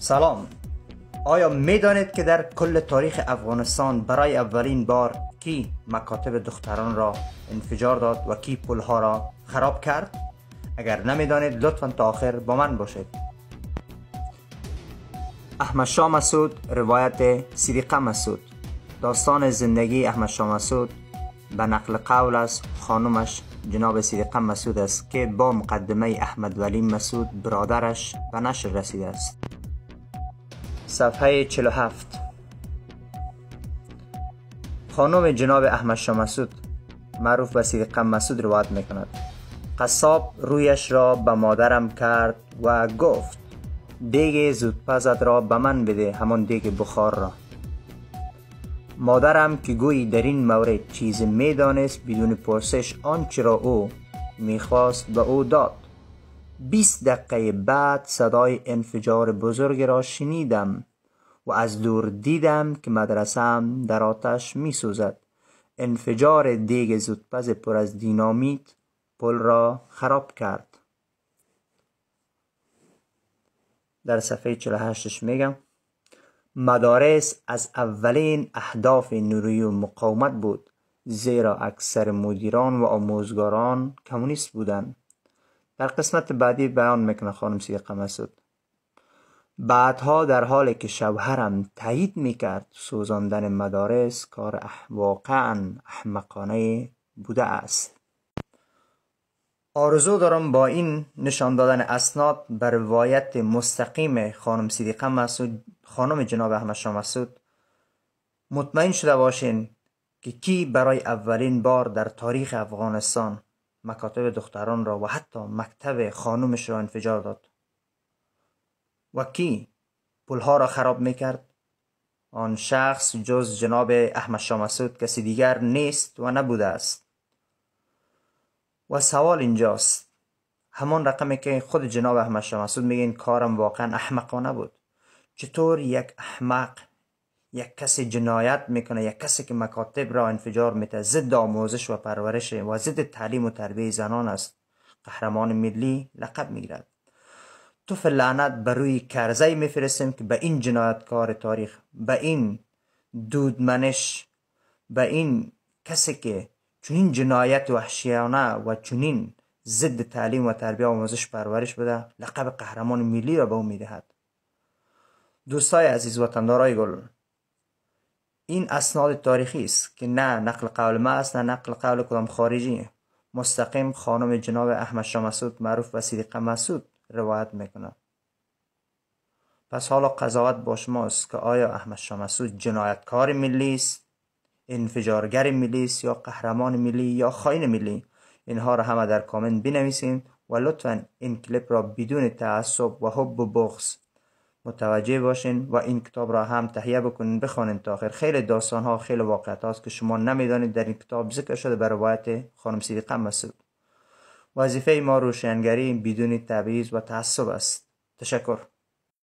سلام. آیا می دانید که در کل تاریخ افغانستان برای اولین بار کی مکاتب دختران را انفجار داد و کی پلها را خراب کرد؟ اگر نمی دانید لطفاً تا آخر با من باشید. احمد شاه مسعود، روایت صدیقه مسعود. داستان زندگی احمد شاه مسعود به نقل قول از خانمش جناب صدیقه مسعود است که با مقدمه احمد ولی مسعود برادرش به نشر رسیده است. صفحه 47. خانم جناب احمد شاه مسعود معروف به صدیقه مسعود روایت میکند: قصاب رویش را به مادرم کرد و گفت دیگ زودپزت را به من بده، همان دیگ بخار را. مادرم که گویی در این مورد چیزی میدانست بدون پرسش آنچه را او میخواست به او داد. 20 دقیقه بعد صدای انفجار بزرگ را شنیدم و از دور دیدم که مدرسه‌ام در آتش میسوزد. انفجار دیگ زودپز پر از دینامیت پل را خراب کرد. در صفحه 48 میگم: مدارس از اولین اهداف نیروی مقاومت بود، زیرا اکثر مدیران و آموزگاران کمونیست بودند. در قسمت بعدی بیان میکنه خانم صدیقه مسعود: بعدها در حالی که شوهرم تایید میکرد سوزاندن مدارس کار واقعا احمقانه بوده است. آرزو دارم با این نشان دادن اسناد بر روایت مستقیم خانم صدیقه مسعود، خانم جناب احمد شاه مسعود، مطمئن شده باشین که کی برای اولین بار در تاریخ افغانستان مکاتب دختران را و حتی مکتب خانومش را انفجار داد و کی پلها را خراب میکرد. آن شخص جز جناب احمد شاه مسعود کسی دیگر نیست و نبوده است. و سوال اینجاست، همان رقمی که خود جناب احمد شاه مسعود میگه این کارم واقعا احمقانه بود، چطور یک احمق، یک کسی جنایت میکنه، یک کسی که مکاتب را انفجار میده، ضد آموزش و پرورش و ضد تعلیم و تربیه زنان است، قهرمان ملی لقب میگیرد؟ توف لعنت بر روی کرزی میفرستیم که به این جنایتکار تاریخ، به این دودمنش، به این کسی که چنین جنایت وحشیانه و چنین ضد تعلیم و تربیه و آموزش پرورش بده، لقب قهرمان ملی را به او میدهد. دوستای عزیز وطندارای گل، این اسناد تاریخی است که نه نقل قول ما است نه نقل قول کدام خارجی. مستقیم خانم جناب احمد شاه مسعود معروف به صدیقه مسعود روایت میکنه. پس حالا قضاوت با شماست که آیا احمد شاه مسعود جنایتکار ملی است، انفجارگر ملی است، یا قهرمان ملی یا خائن ملی؟ اینها را همه در کامنت بنویسین و لطفاً این کلیپ را بدون تعصب و حب و بغض متوجه باشین و این کتاب را هم تهیه بکنین، بخوانین تا آخر. خیلی داستان ها، خیلی واقعیت هاست که شما نمیدانید در این کتاب ذکر شده به روایت خانم صدیقه مسعود. وظیفه ما روشنگری بدون تبعیض و تعصب است. تشکر.